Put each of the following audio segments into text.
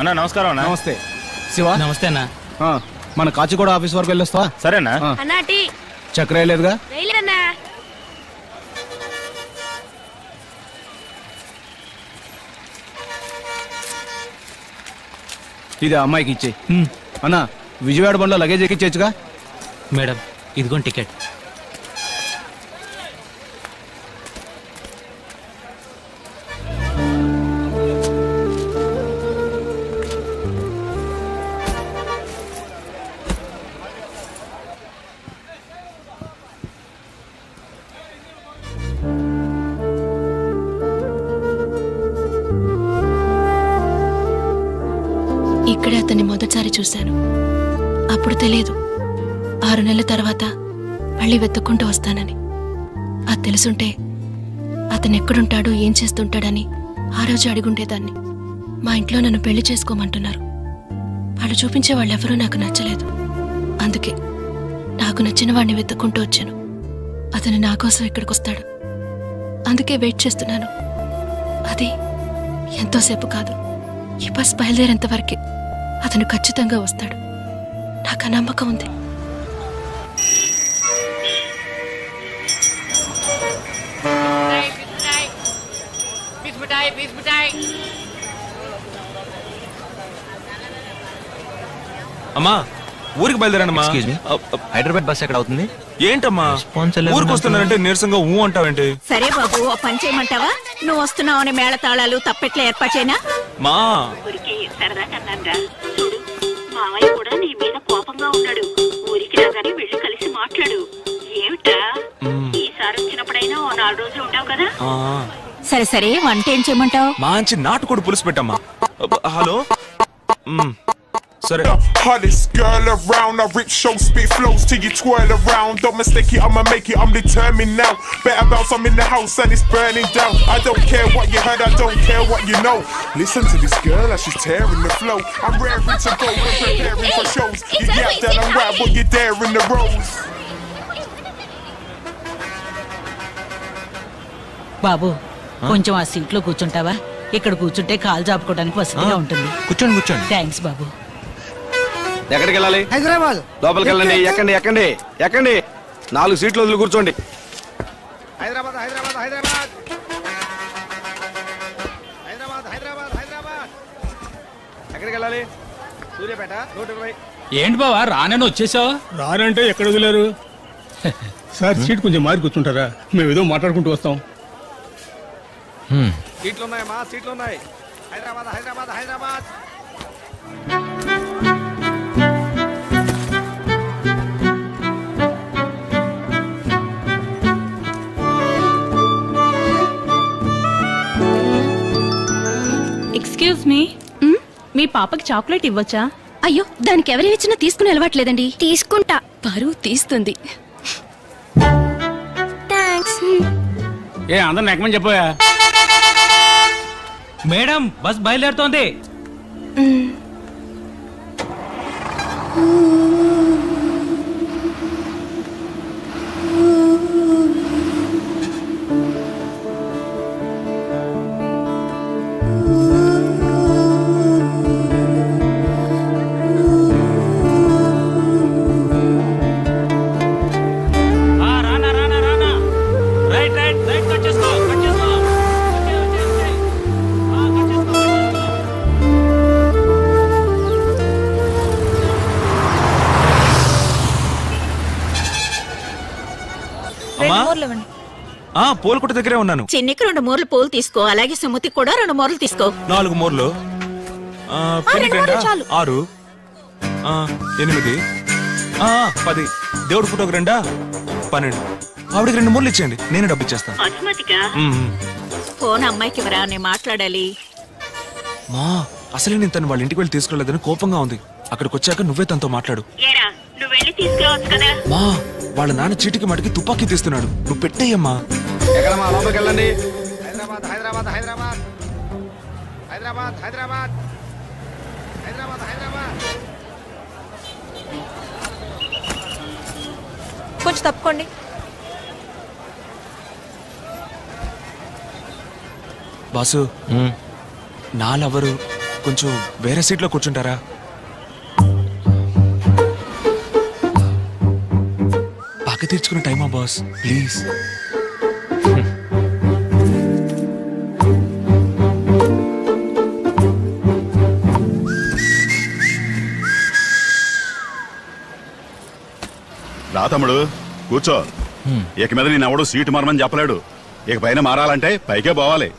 అన్నా నమస్కారం అన్న. నమస్తే శివ. నమస్తే అన్న. మన కాచిగూడ ఆఫీస్ వరకు వెళ్ళొస్తావా? సరేనా? చక్కెర వేయలేదుగా? ఇది అమ్మాయికి ఇచ్చే. అన్నా విజయవాడ బండ్లో లగేజ్ ఎక్కించచ్చుగా? మేడం ఇదిగోండి టికెట్. ఇక్కడే అతన్ని మొదటిసారి చూశాను. అప్పుడు తెలియదు 6 నెలల తర్వాత మళ్ళీ వెతుక్కుంటూ వస్తానని. అది తెలుసుంటే అతను ఎక్కడుంటాడో ఏం చేస్తుంటాడని ఆ రోజు అడిగుండేదాన్ని. మా ఇంట్లో నన్ను పెళ్లి చేసుకోమంటున్నారు. వాళ్ళు చూపించే వాళ్ళెవరూ నాకు నచ్చలేదు. అందుకే నాకు నచ్చిన వాడిని వెతుక్కుంటూ వచ్చాను. అతను నా కోసం ఇక్కడికి వస్తాడు. అందుకే వెయిట్ చేస్తున్నాను. అది ఎంతోసేపు కాదు, ఈ బస్ బయలుదేరేంత వరకే. అతను ఖచ్చితంగా వస్తాడు. నాకు ఆ నమ్మకం ఉంది. అమ్మా ఊరికి బయలుదేరానమ్మా. హైదరాబాద్ బస్ ఎక్కడ అవుతుంది? ఏంటమ్మా ఊరికి వస్తున్నానంటే నీరసంగా ఊ అంటావేంటి? సరే బాబు, ఓ పని చేయమంటావా? నువ్వు వస్తున్నావని మేళతాళాలు తప్పెట్లా ఏర్పాటైనా మా ఊరికి సరదా కన్నారా. చూడు, మావయ్య కూడా నీ మీద కోపంగా ఉన్నాడు. ఊరికి రాగానే వెళ్ళి కలిసి మాట్లాడు. ఏమిటా ఈసారి వచ్చినప్పుడైనా ఓ 4 రోజులు ఉంటావు కదా. సరే సరే, వంట ఏం చేయమంటావు? మంచి నాటుకోడి పులుసు పెట్టమ్మా. హలో సరే. Hottest girl around, I rip show, spit flows till you twirl around. Don't mistake it, I'ma make it, I'm determined now. Better bounce, I'm in the house and it's burning down. I don't care what you heard, I don't care what you know. Listen to this girl as she's tearing the flow. I'm raring to go and preparing for shows. You yap that I'm right, but you're daring the roles. బాబు, కొంచెం ఆ సీట్లో కూర్చుంటావా? ఇక్కడ కూర్చుంటే కాలు చాపుకోవడానికి వసతిగా ఉంటుంది. కూర్చోండి కూర్చోండి. Thanks బాబు. ఎక్కడికి వెళ్ళాలి? హైదరాబాద్. లోపలికి వెళ్ళండి. ఎక్కండి ఎక్కండి ఎక్కండి. 4 సీట్లు వదిలి కూర్చోండి. హైదరాబాద్ హైదరాబాద్ హైదరాబాద్ హైదరాబాద్ హైదరాబాద్ హైదరాబాద్. ఎక్కడికి వెళ్ళాలి? సూర్యాపేట 120. ఏంటి బావా రానని వచ్చేసావు? రానంటే ఎక్కడ వదిలేరు సార్? సీట్ కొంచెం మారి కూర్చుంటారా? మేము ఏదో మాట్లాడుకుంటూ వస్తాం. సీట్లు ఉన్నాయమ్మా, సీట్లు ఉన్నాయి. హైదరాబాద్ హైదరాబాద్ హైదరాబాద్. ఎక్స్క్యూజ్ మీ, మీ పాపకి చాక్లెట్ ఇవ్వచ్చా? అయ్యో, దానికి ఎవరిచ్చినా తీసుకుని అలవాట్లేదండి. తీసుకుంటా. పరువు తీస్తుంది. థ్యాంక్స్. ఏ అందరిని ఎక్కమని చెప్పాయా? Madam bus బయలుదేరుతోంది. పూలకుట దగ్గరే ఉన్నాను. చిన్నికి 2 మూరలు పూలు తీసుకో. అలాగే సుమతి కూడా 2 మూరలు తీసుకో. 4 మూరలు. 6 8 10. దేవుడి ఫోటోకి 2 12. ఆవిడకి 2 మూరలు ఇచ్చేయండి, నేను డబ్బు ఇచ్చేస్తాను. ఫోన్ అమ్మాయికి ఇవ్వరా, నేను మాట్లాడాలి. మా అసలే నేను తను వాళ్ళ ఇంటికి వెళ్ళి తీసుకురాలేదని కోపంగా ఉంది. అక్కడికి వచ్చాక నువ్వే తనతో మాట్లాడు. మా వాళ్ళ నాన్న చీటికి మటుకి తుపాకీ తీస్తున్నాడు, నువ్వు పెట్టేయమ్మా. ఎక్కడమ్మా? లోపలికి వెళ్ళండి. హైదరాబాద్ హైదరాబాద్ హైదరాబాద్ హైదరాబాద్ హైదరాబాద్ హైదరాబాద్ హైదరాబాద్. కొంచెం తప్పుకోండి. బాసు, నా లవరు కొంచెం వేరే సీట్లో కూర్చుంటారా? బాగా తీర్చుకునే టైమా బాస్, ప్లీజ్. రా తమ్ముడు కూర్చో. ఇక మీద నేను ఎవడు సీటు మారమని చెప్పలేడు. ఇక పైన మారాలంటే పైకే పోవాలి.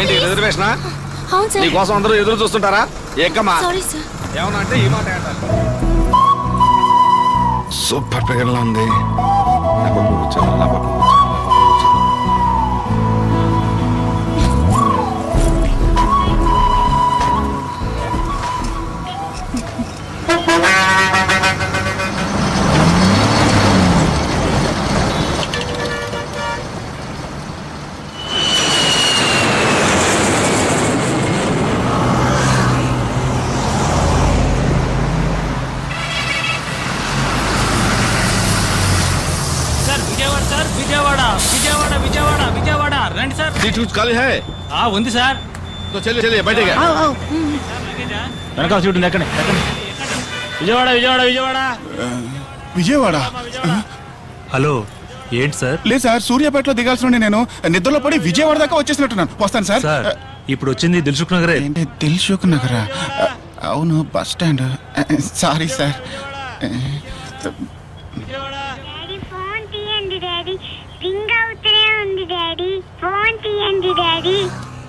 ఏంటి రిజర్వేషన్? నీకోసం అందరూ ఎదురు చూస్తుంటారా? ఏకమా ఏమన్నా అంటే ఈ మాట అంటారు. సూపర్ పిగర్లా ఉంది. రండి సార్. సీట్ कुछ खाली है? ఉంది సార్. तो चलिए चलिए बैठेगा. వెనకాల సీట్ ఉంది, ఎక్కండి. విజయవాడ విజయవాడ విజయవాడ విజయవాడ. హలో, ఏంటి సార్? లేదు సార్, సూర్యాపేటలో దిగాల్సిన నేను నిద్రలో పడి విజయవాడ దాకా వచ్చేసినట్టున్నాను. వస్తాను సార్. ఇప్పుడు వచ్చింది దిల్సుఖ్ నగరే. ఏంటి దిల్సుఖ్ నగరా? అవును, bus stand. Sorry sir.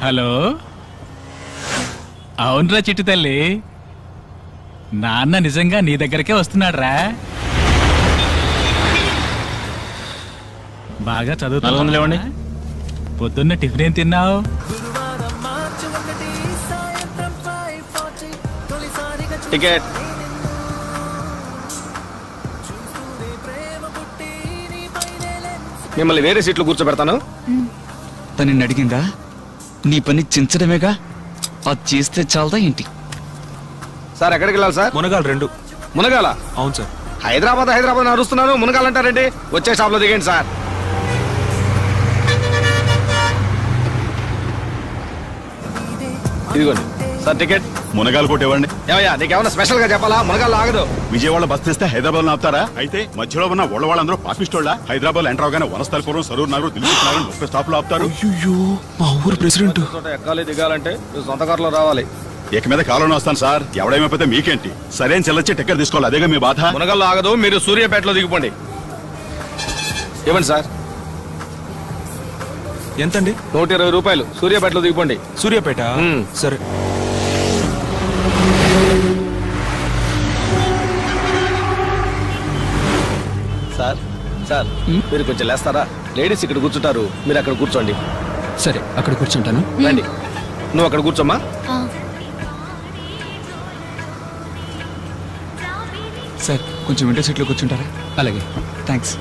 Hello, అవునరా చిట్టి తల్లి, నాన్న నిజంగా నీ దగ్గరకే వస్తున్నాడు రా. బాగా చదువుతావులేవండి. పొద్దున్న టిఫిన్ ఏం తిన్నావు? టికెట్. మిమ్మల్ని వేరే సీట్లో కూర్చోబెడతాను. తను అడిగిందా? నీ పని చించడమేగా, అది చేస్తే చాలదా ఏంటి? సార్ ఎక్కడికి వెళ్ళాలి సార్? మునగాలు 2. మునగాల? అవును సార్. హైదరాబాద్ అరుస్తున్నాను, మునగాలంటారండి. వచ్చే షాప్ లో దిగండి సార్. ఇదిగోండి సార్ టికెట్. మునగాలు కొట్టేవాడిని. ఏమయ్యా, నీకేమన్నా స్పెషల్ గా చెప్పాలా? మునగాలు ఆగదు. విజయవాడ బస్ తెస్తే హైదరాబాద్ లో ఆపుతారా? అయితే మధ్యలో ఉన్న వాళ్ళందరూ పాపిస్తోళ్ళ. హైదరాబాద్ ఎంటర్ అవగానే వనస్థలపురం, సరూర్ నగర్, దిల్సుఖ్ నగర్ 30 స్టాప్ లో ఆపుతారు. అయ్యో, మా ఊరు ప్రెసిడెంట్. ఎక్కాలి దిగాలంటే సొంత కారులో రావాలి. ఇక మీద కాలంలో వస్తాను సార్. ఎవడేమైపోతే మీకేంటి? సరైన చెల్లొచ్చి టికెట్ తీసుకోవాలి, అదేగా మీ బాధ. మునగాల్లో ఆగదు, మీరు సూర్యాపేటలో దిగిపోండి. ఇవ్వండి సార్. ఎంతండి? 120 రూపాయలు. సూర్యాపేటలో దిగిపోండి. సూర్యాపేట? సరే. సార్ సార్ మీరు కొంచెం లేస్తారా? లేడీస్ ఇక్కడ కూర్చుంటారు, మీరు అక్కడ కూర్చోండి. సరే, అక్కడ కూర్చుంటాను. రండి, నువ్వు అక్కడ కూర్చోమ్మా. సార్, కొంచెం విండో సీట్లో కూర్చుంటారా? అలాగే, థ్యాంక్స్.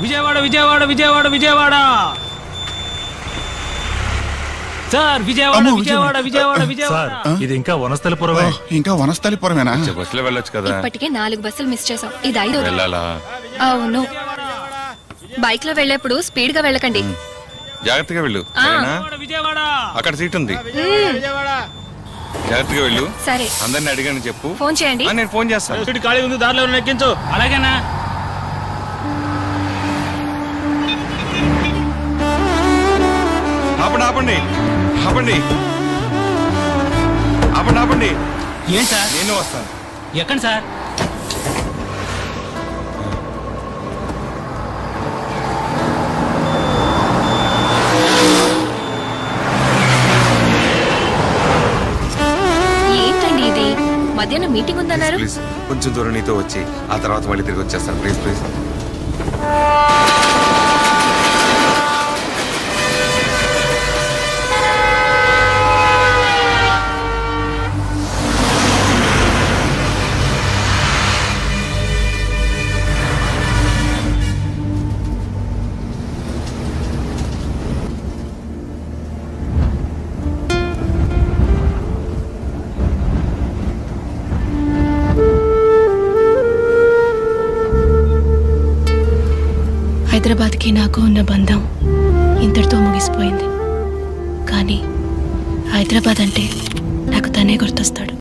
విజయవాడ విజయవాడ విజయవాడ విజయవాడ సార్. విజయవాడ విజయవాడ విజయవాడ విజయవాడ. ఇది ఇంకా వనస్థలిపురమే. ఇంకా వనస్థలిపురమేనా? బస్సులో వెళ్ళొచ్చు కదా. ఇప్పటికే 4 బస్సులు మిస్ చేసాం. ఇది 5వ. వెళ్ళాలా? అవును. బైక్ లో వెళ్ళేప్పుడు స్పీడ్ గా వెళ్ళకండి. జాగ్రత్తగా వెళ్ళు. అక్కడ సీట్ ఉంది, జాగ్రత్తగా వెళ్ళు. సరే, అందరిని అడిగాను చెప్పు. ఫోన్ చేయండి. నేను ఫోన్ చేస్తాను. సీట్ ఖాళీ ఉంది, దారిలో ఎక్కించు. అలాగేనా? ఆపండి ఆపండి ఆపండి ఆపండి ఆపండి. ఏం సార్? నేను వస్తాను. ఎక్కండి సార్. ఏంటండి ఇది? మధ్యాహ్నం మీటింగ్ ఉందన్నారు. ప్లీజ్ కొంచెం దూరం నీతో వచ్చి ఆ తర్వాత మళ్ళీ తిరిగి వచ్చేస్తాను. Please please. హైదరాబాద్కి నాకు ఉన్న బంధం ఇంతటితో ముగిసిపోయింది. కానీ హైదరాబాద్ అంటే నాకు తనే గుర్తొస్తాడు.